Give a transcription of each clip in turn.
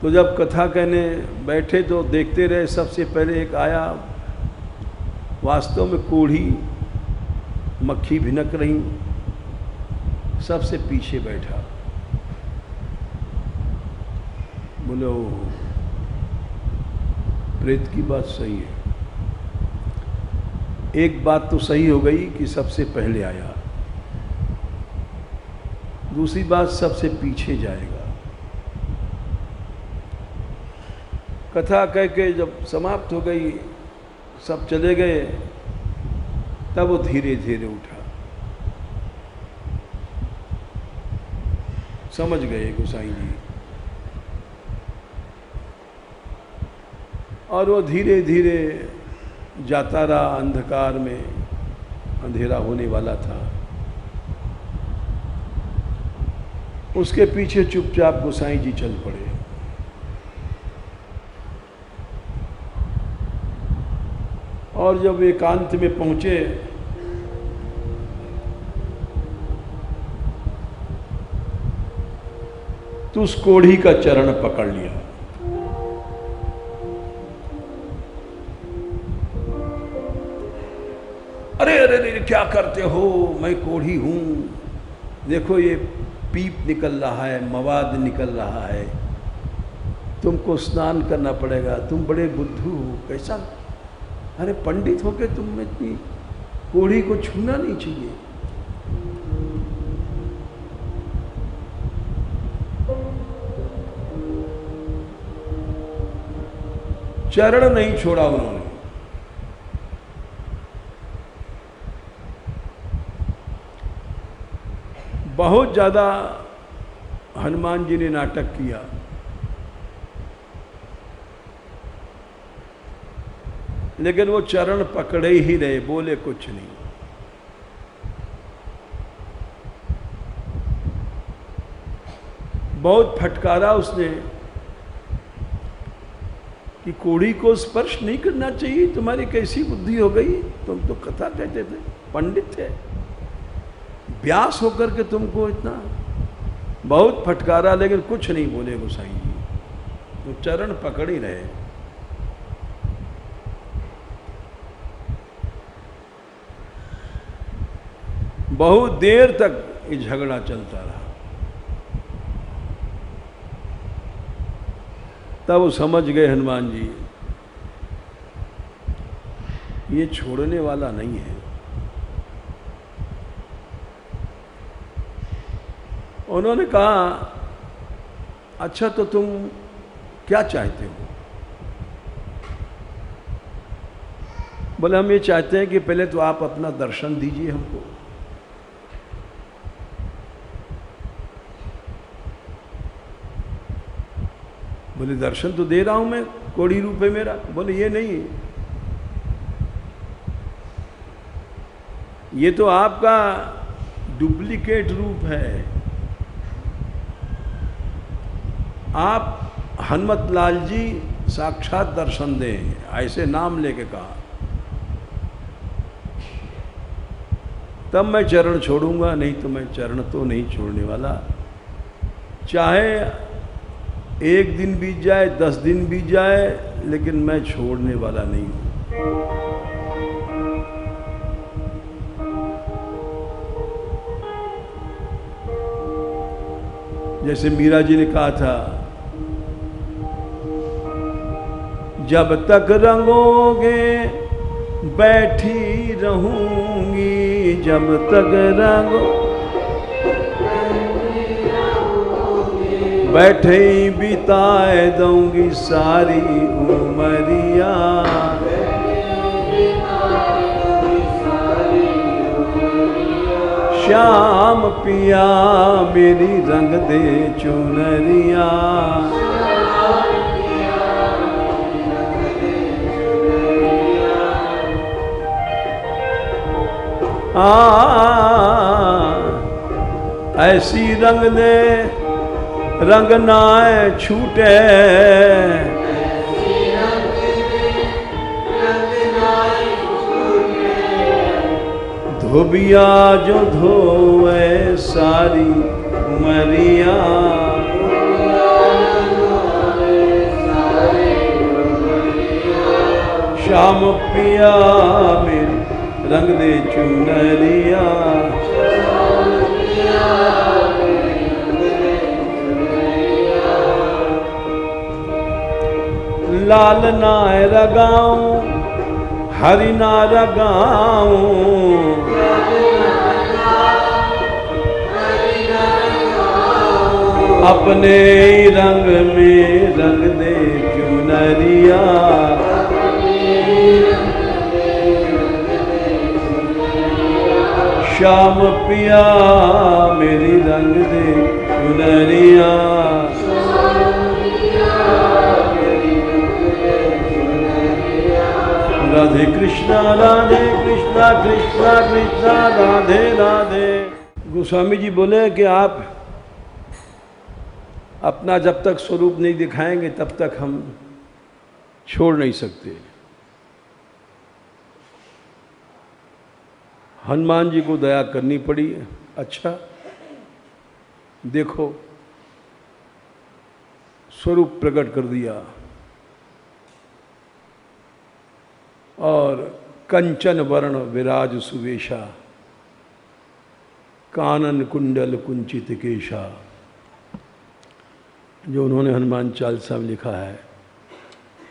तो जब कथा कहने बैठे तो देखते रहे, सबसे पहले एक आया, वास्तव में कोढ़ी मक्खी भिनक रही, सबसे पीछे बैठा। बोले ओ, प्रेत की बात सही है। एक बात तो सही हो गई कि सबसे पहले आया, दूसरी बात सबसे पीछे जाएगा। कथा कह के जब समाप्त हो गई, सब चले गए, तब वो धीरे धीरे उठा। समझ गए गोसाई जी, और वो धीरे धीरे जाता रहा। अंधकार में, अंधेरा होने वाला था, उसके पीछे चुपचाप गोसाई जी चल पड़े। और जब एकांत में पहुंचे तो उस कोढ़ी का चरण पकड़ लिया। अरे अरे अरे क्या करते हो, मैं कोढ़ी हूं, देखो ये पीप निकल रहा है, मवाद निकल रहा है, तुमको स्नान करना पड़ेगा, तुम बड़े बुद्धू हो। कैसा? अरे पंडित होके तुम में इतनी कोढ़ी को छूना नहीं चाहिए। चरण नहीं छोड़ा उन्होंने। बहुत ज्यादा हनुमान जी ने नाटक किया, लेकिन वो चरण पकड़े ही रहे, बोले कुछ नहीं। बहुत फटकारा उसने कि कोढ़ी को स्पर्श नहीं करना चाहिए, तुम्हारी कैसी बुद्धि हो गई, तुम तो कथा कहते थे, पंडित थे, व्यास होकर के तुमको इतना। बहुत फटकारा, लेकिन कुछ नहीं बोले गोसाई जी, तो चरण पकड़ ही रहे। बहुत देर तक ये झगड़ा चलता रहा। तब वो समझ गए हनुमान जी, ये छोड़ने वाला नहीं है। उन्होंने कहा, अच्छा तो तुम क्या चाहते हो? बोले हम ये चाहते हैं कि पहले तो आप अपना दर्शन दीजिए हमको। बोले दर्शन तो दे रहा हूं मैं, कोढ़ी रूप है मेरा। बोले ये नहीं, ये तो आपका डुप्लीकेट रूप है। आप हनुमत लाल जी साक्षात दर्शन दें, ऐसे नाम लेके कहा, तब मैं चरण छोड़ूंगा, नहीं तो मैं चरण तो नहीं छोड़ने वाला। चाहे 1 दिन बीत जाए, 10 दिन बीत जाए, लेकिन मैं छोड़ने वाला नहीं हूं। जैसे मीरा जी ने कहा था, जब तक रंगोगे बैठी रहूंगी, जब तक रंगो बैठे ही बिताए दूंगी सारी उमरिया। श्याम पिया मेरी रंग दे चुनरिया। ऐसी रंग दे रंग नाए छूटे, धोबिया जो धोए सारी उमरिया। श्याम पिया मेरी रंग दे चुनरिया, लाल नाय रगाऊं हरि ना रगाऊं, अपने रंग में रंग दे चुनरिया, श्याम पिया मेरी रंग दे चुनरिया। राधे कृष्णा कृष्णा कृष्णा राधे राधे। गोस्वामी जी बोले कि आप अपना जब तक स्वरूप नहीं दिखाएंगे तब तक हम छोड़ नहीं सकते। हनुमान जी को दया करनी पड़ी। अच्छा देखो स्वरूप प्रकट कर दिया और कंचन वर्ण विराज सुवेशा, कानन कुंडल कुंचित केशा, जो उन्होंने हनुमान चालीसा में लिखा है।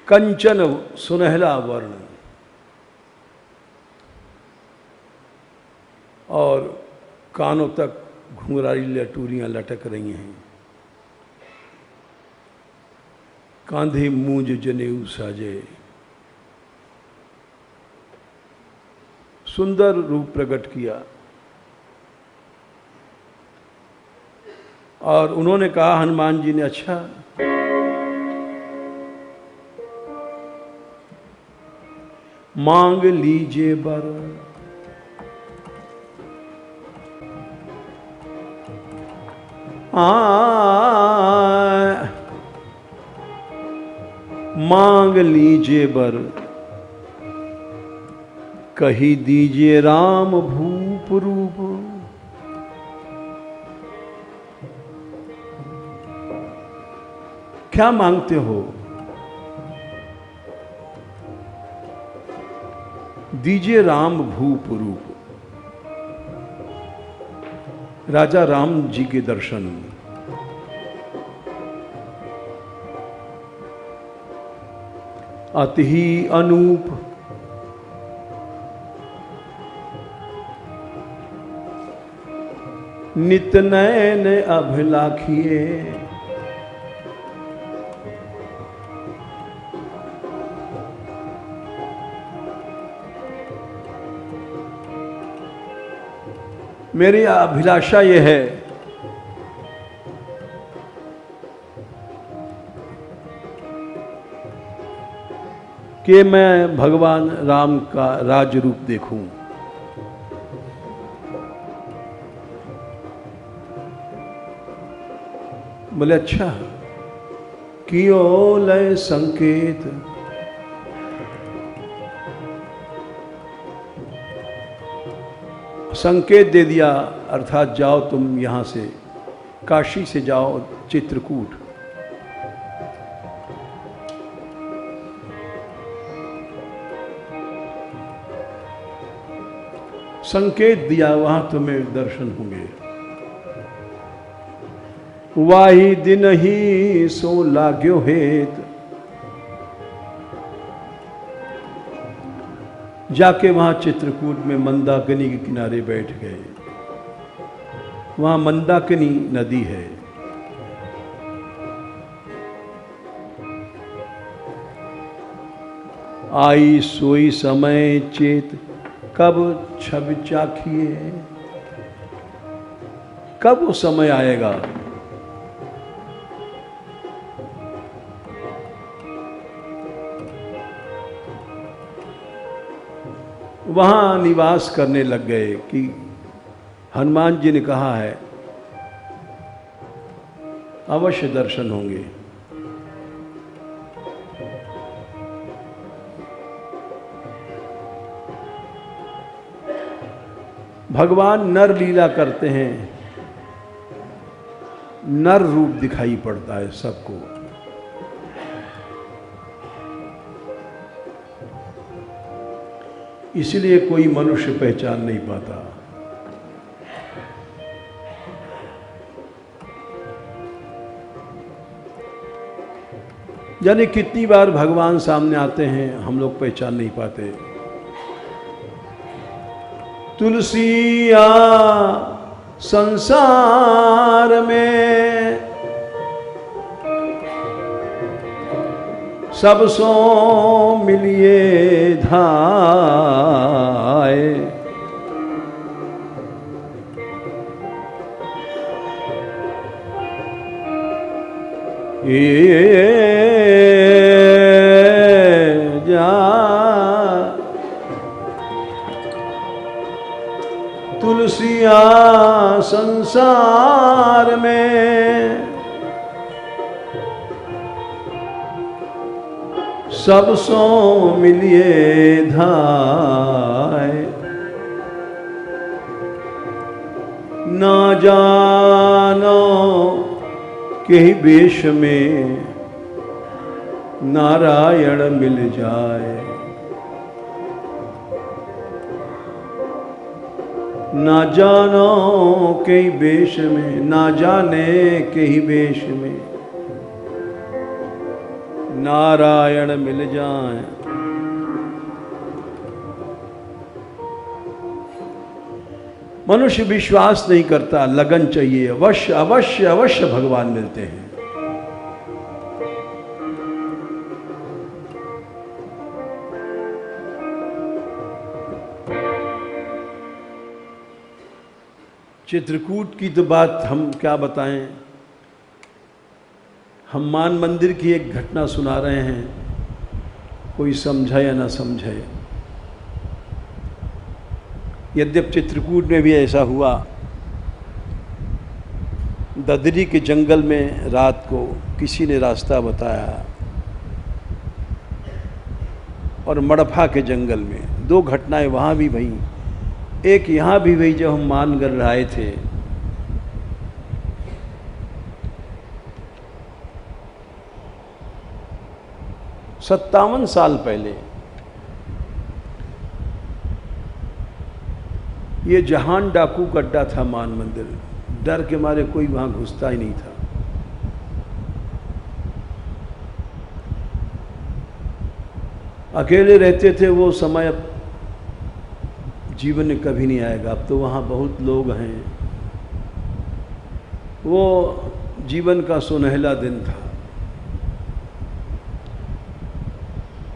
कंचन सुनहला वर्ण और कानों तक घुंघराली लटूरियां लटक रही हैं, कांधे मूंज जनेऊ साजे, सुंदर रूप प्रकट किया। और उन्होंने कहा, हनुमान जी ने, अच्छा मांग लीजिए वर, मांग लीजिए वर, कही दीजिए राम भूप रूप। क्या मांगते हो? दीजिए राम भूप रूप, राजा राम जी के दर्शन। अति ही अनूप नित नयन अभिलाखिए, मेरी अभिलाषा यह है कि मैं भगवान राम का राज रूप देखूं। बोले अच्छा, कियो लय संकेत, संकेत दे दिया, अर्थात जाओ तुम यहां से, काशी से जाओ चित्रकूट। संकेत दिया, वहां तुम्हें दर्शन होंगे। वाही दिन ही सो लाग्यो हेत, जाके वहां चित्रकूट में मंदाकिनी के किनारे बैठ गए। वहां मंदाकिनी नदी है। आई सोई समय चेत, कब छब चाखिए, कब वो समय आएगा वहां निवास करने लग गए। कि हनुमान जी ने कहा है अवश्य दर्शन होंगे। भगवान नर लीला करते हैं, नर रूप दिखाई पड़ता है सबको। इसलिए कोई मनुष्य पहचान नहीं पाता। जाने कितनी बार भगवान सामने आते हैं, हम लोग पहचान नहीं पाते। तुलसिया संसार में सब सो मिलिए धाए, तुलसिया संसार में सब सो मिलिए धाए, ना जानो के वेश में नारायण मिल जाए, ना जानो के वेश में, ना जाने के ही वेश में नारायण मिल जाए। मनुष्य विश्वास नहीं करता, लगन चाहिए, अवश्य अवश्य अवश्य भगवान मिलते हैं। चित्रकूट की तो बात हम क्या बताएं। हम मान मंदिर की एक घटना सुना रहे हैं, कोई समझे या ना समझे। यद्यप चित्रकूट में भी ऐसा हुआ, ददरी के जंगल में रात को किसी ने रास्ता बताया, और मड़फा के जंगल में दो घटनाएं वहाँ भी भई। एक यहाँ भी भई जब हम मानगढ़ आए थे। सत्तावन साल पहले ये जहान डाकू का अड्डा था मान मंदिर। डर के मारे कोई वहां घुसता ही नहीं था। अकेले रहते थे। वो समय अब जीवन में कभी नहीं आएगा। अब तो वहाँ बहुत लोग हैं। वो जीवन का सुनहला दिन था।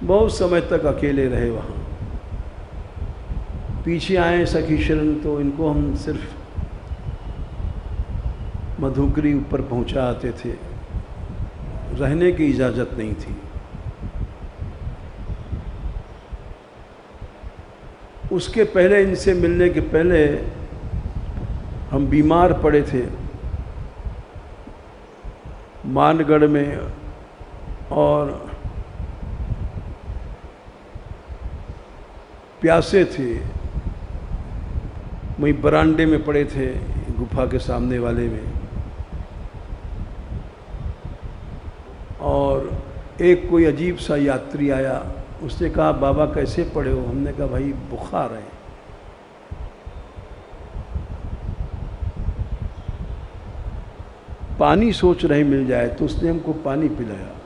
बहुत समय तक अकेले रहे वहाँ। पीछे आए सखी शरण, तो इनको हम सिर्फ मधुकरी ऊपर पहुँचा आते थे, रहने की इजाज़त नहीं थी। उसके पहले, इनसे मिलने के पहले हम बीमार पड़े थे मानगढ़ में, और प्यासे थे। वहीं बरांडे में पड़े थे, गुफा के सामने वाले में। और एक कोई अजीब सा यात्री आया, उसने कहा बाबा कैसे पड़े हो? हमने कहा भाई बुखार है। पानी सोच रहे मिल जाए, तो उसने हमको पानी पिलाया।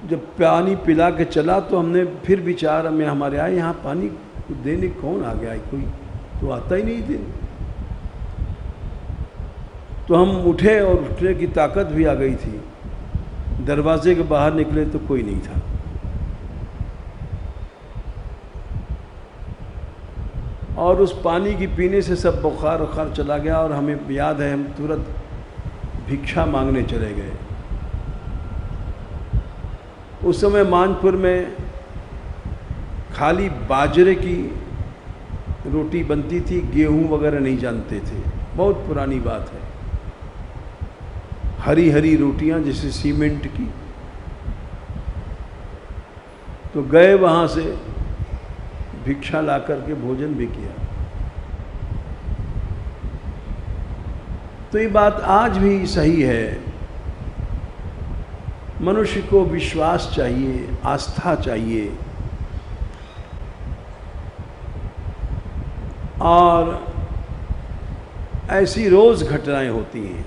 जब पानी पिला के चला तो हमने फिर विचार में हमारे आए, यहाँ पानी देने कौन आ गया? कोई तो आता ही नहीं दिन। तो हम उठे और उठने की ताकत भी आ गई थी। दरवाजे के बाहर निकले तो कोई नहीं था। और उस पानी की पीने से सब बुखार वखार चला गया। और हमें याद है, हम तुरंत भिक्षा मांगने चले गए। उस समय मानपुर में खाली बाजरे की रोटी बनती थी, गेहूं वगैरह नहीं जानते थे। बहुत पुरानी बात है। हरी हरी रोटियां जैसे सीमेंट की। तो गए वहाँ से भिक्षा ला करके भोजन भी किया। तो ये बात आज भी सही है। मनुष्य को विश्वास चाहिए, आस्था चाहिए, और ऐसी रोज घटनाएं होती हैं।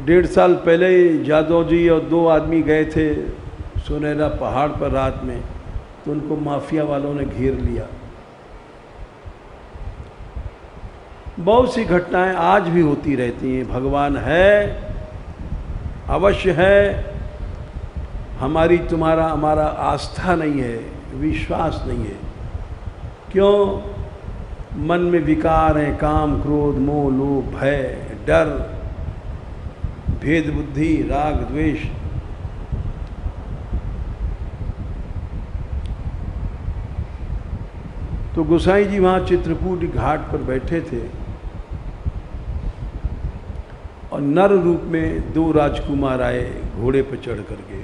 डेढ़ साल पहले यादव जी और 2 आदमी गए थे सुनहरा पहाड़ पर रात में, तो उनको माफिया वालों ने घेर लिया। बहुत सी घटनाएं आज भी होती रहती हैं। भगवान है, अवश्य है, हमारी तुम्हारा हमारा आस्था नहीं है, विश्वास नहीं है। क्यों? मन में विकार हैं, काम, क्रोध, मोह, लोभ, भय, डर, भेद बुद्धि, राग, द्वेष। तो गोसाई जी वहाँ चित्रकूट घाट पर बैठे थे और नर रूप में 2 राजकुमार आए घोड़े पर चढ़ करके।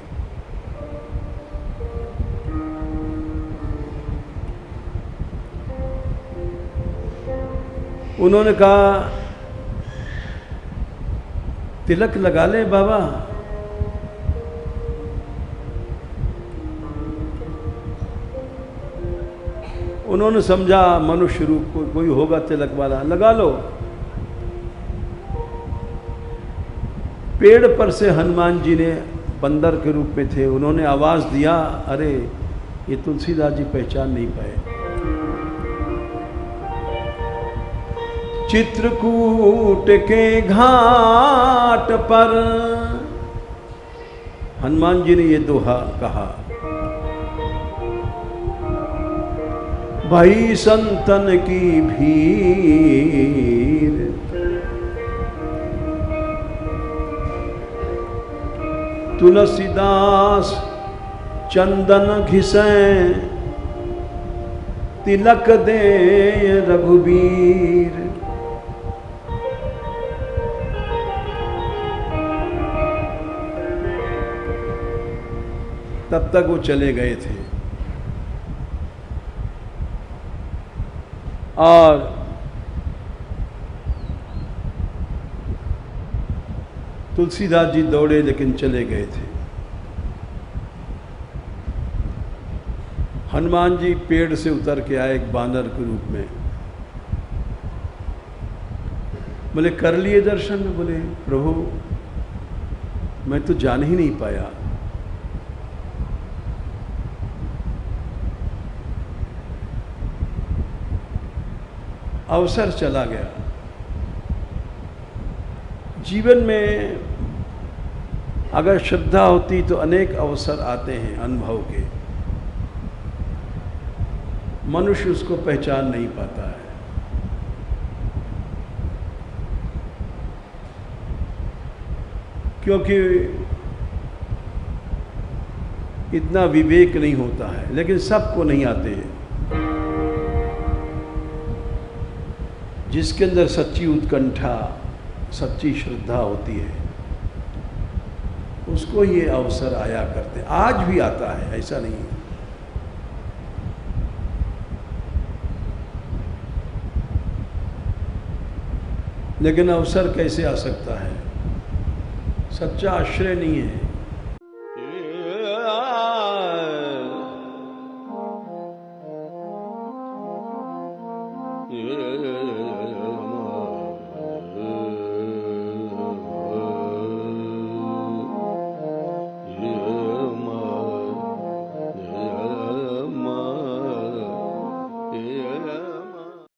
उन्होंने कहा, तिलक लगा ले बाबा। उन्होंने समझा मनुष्य रूप कोई होगा तिलक वाला, लगा लो। पेड़ पर से हनुमान जी ने, बंदर के रूप में थे, उन्होंने आवाज दिया, अरे ये तुलसीदास जी पहचान नहीं पाए। चित्रकूट के घाट पर हनुमान जी ने ये दोहा कहा, भाई संतन की भीड़, तुलसीदास चंदन घिसें, तिलक दे रघुबीर। तब तक वो चले गए थे और तुलसीदास जी दौड़े लेकिन चले गए थे। हनुमान जी पेड़ से उतर के आए एक बानर के रूप में। बोले कर लिए दर्शन? बोले प्रभु मैं तो जान ही नहीं पाया। अवसर चला गया। जीवन में अगर श्रद्धा होती तो अनेक अवसर आते हैं अनुभव के, मनुष्य उसको पहचान नहीं पाता है। क्योंकि इतना विवेक नहीं होता है, लेकिन सबको नहीं आते हैं। जिसके अंदर सच्ची उत्कंठा, सच्ची श्रद्धा होती है, उसको ये अवसर आया करते। आज भी आता है, ऐसा नहीं है। लेकिन अवसर कैसे आ सकता है? सच्चा आश्रय नहीं है।